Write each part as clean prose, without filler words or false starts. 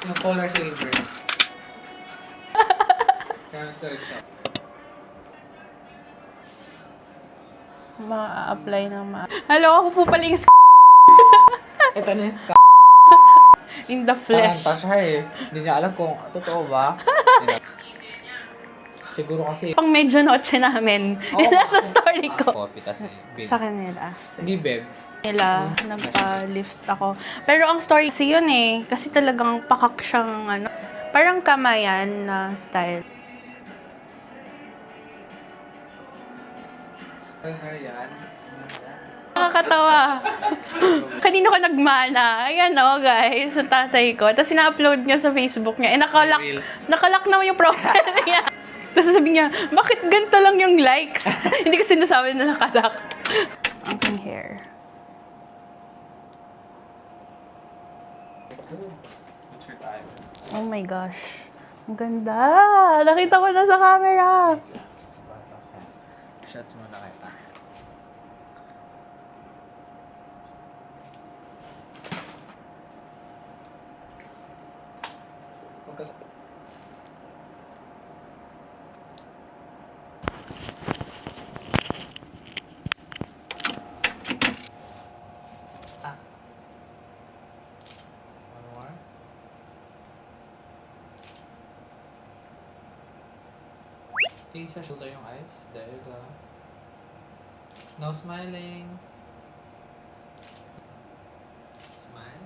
Yung color silver. Kaya third shop. Ma-apply ng Hello, ako po pala yung Ito na yung in the flesh. taranta siya eh. Hindi niya alam kung totoo ba. Siguro kasi Pang medyo noche namin. Oo. Nasa story ko. coffee tas bib. Sa kanila. Hindi beb. Nila, nagpa-lift ako. Pero ang story kasi yun eh. Kasi talagang pakak siyang ano. Parang kamayan na style. Yan. Nakakatawa. Kanina ko nagmana. Ayan o, guys. Sa tatay ko. Tapos ina-upload niya sa Facebook niya. Eh, nakalock naman yung profile niya. Tapos sabi niya, bakit ganito lang yung likes? Hindi ko sinasabi na nakalock. Ang aking hair. Oh my gosh. Ang ganda. Nakita ko na sa camera. Shots mo na kita. One more. Please shoulder yung eyes. There you go. No smiling. Smile.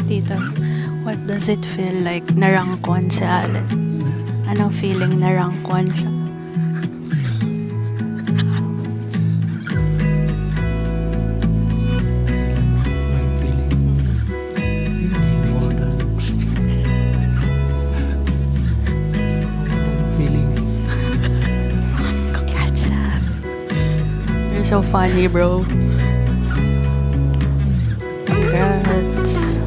Tito, what does it feel like narangkwan si Allen? Anong feeling narangkwan siya? My feeling. More than feeling. Congrats, love. You're so funny, bro. Congrats.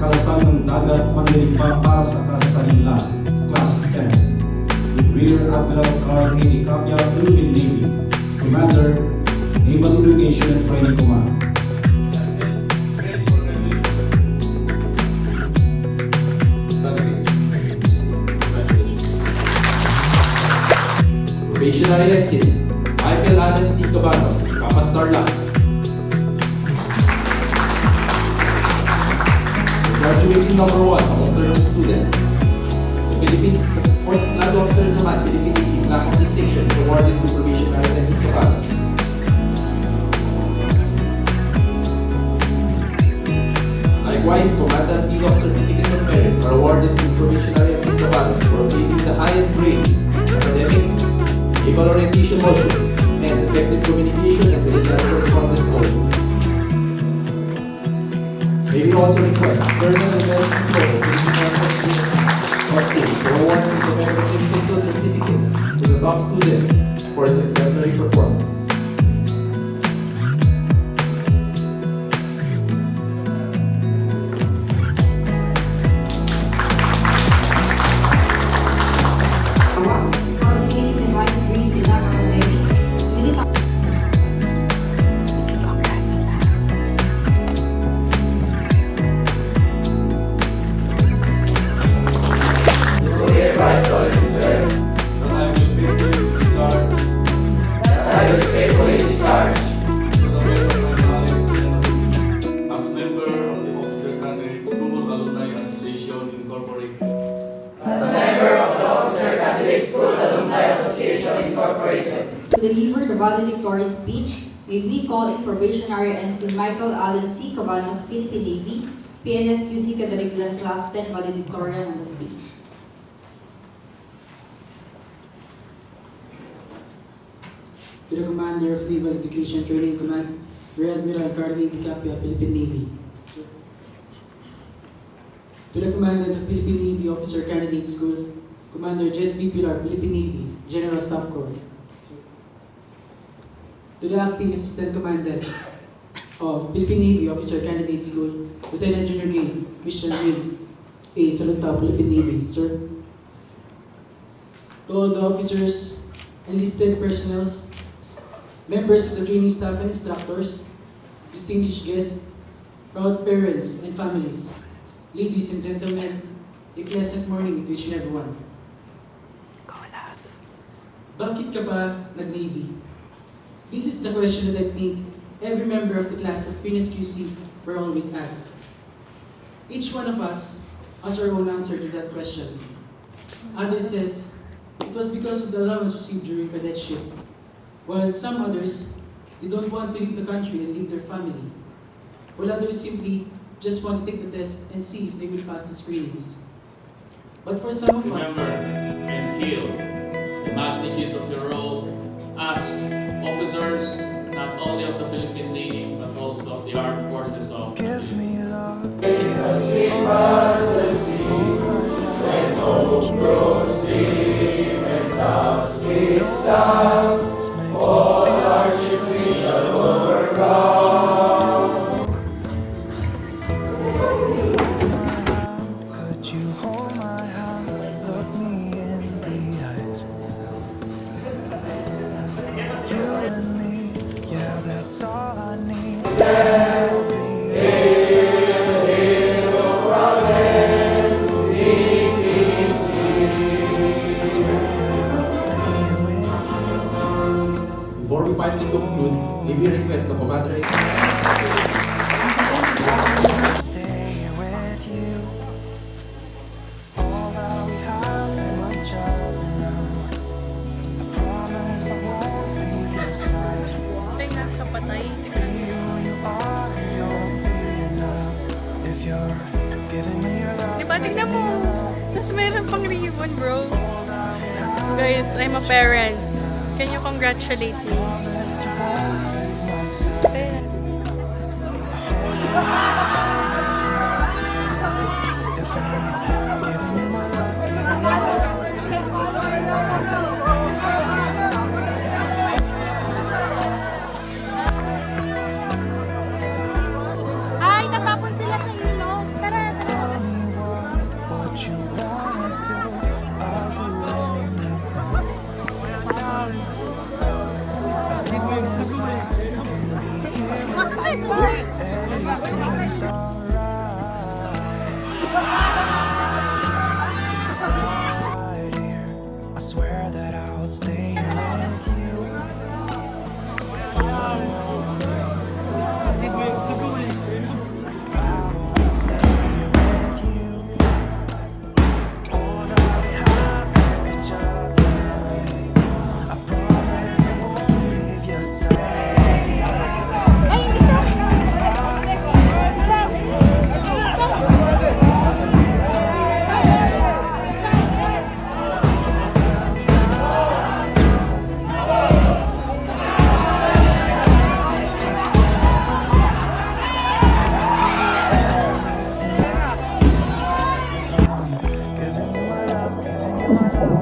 Kalsang ng dagat manlipa para sa kasalinlan, Class 10, with Rear Admiral Carl A. Capia, Philippine Navy, Commander, Naval Education and Training Command. Probationary Ensign, Michael Allen C. Cabanos, Kappa Starlight. Graduating number 1 among 13 students. The Philippine Fourth Flag Officer naman, Philippine Navy Black of Distinction is awarded to Probationary Ensign Cabanos. Likewise, Commandant Pilot Certificates of Merit are awarded to Probationary Ensign Cabanos for obtaining the highest grades in academics, naval orientation module, and effective communication and military correspondence module. May we also request Colonel Mel Polo, on stage to award the commemorative pistol certificate to the top student for his exemplary performance. As member of the Officer Candidate School Alumni Association Incorporated. As a member of the Officer Candidate School Alumni Association Incorporated. deliver the valedictory speech, may we call in Probationary Ensign Michael Allen C. Cabanos, Philippine Navy, PNSQC Kadariglan Class 10 valedictorian on the stage. To the Commander of Naval Education Training Command, Rear Admiral Carl A. Di Capia, Philippine Navy. To the Commandant of Philippine Navy Officer Candidate School, Commander Jess B. Pilar, Philippine Navy, General Staff Corps. To the Acting Assistant Commandant of Philippine Navy Officer Candidate School, Lieutenant Junior Grade Christian Reed A. Salunta, Philippine Navy, sir. To all the officers, enlisted personnel, members of the training staff and instructors, distinguished guests, proud parents and families, ladies and gentlemen, a pleasant morning to each and everyone. Go laugh. Bakit ka ba nag-Navy? This is the question that I think every member of the class of PNSQC were always asked. Each one of us has our own answer to that question. Others says it was because of the allowance received during cadetship, while some others, they don't want to leave the country and leave their family, while others simply just want to take the test and see if they will pass the screenings. But for some of us, Remember and feel the magnitude of your role as officers, not only of the Philippine Navy, but also of the Armed Forces of the Philippines. Could you hold my hand, look me in the eyes? You and me, yeah, that's all I need. We'll be I swear that I'll stay with you. Before we finally conclude, may we request the Commander in Stay with you. All that we have is each other now. I promise I won't leave your side. Ay, nasa patay. You are, you'll be enough. If you're giving me your love. Diba, tignan mo. Tapos meron pang ribbon, bro. Guys, I'm a parent. Can you congratulate me? Ayan. Ay, natapon sila sa ilog. Tara, tara. Tell me what you wanna do. I'll do anything. As long as I can be here with you, everything's alright here. I swear that I'll stay with you. Stay with you. All that we have is each other now. I promise I won't leave your side. Giving you my love, giving you my love.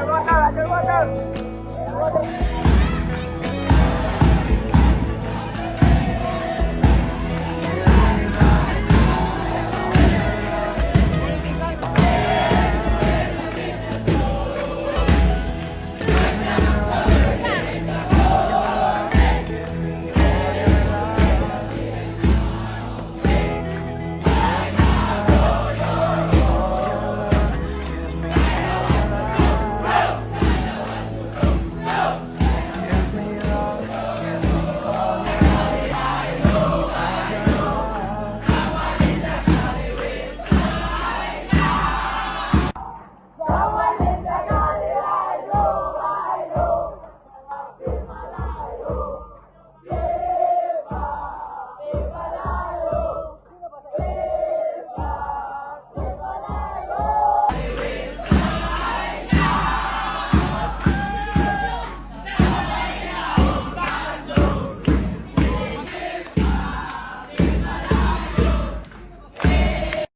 Underwater! Underwater!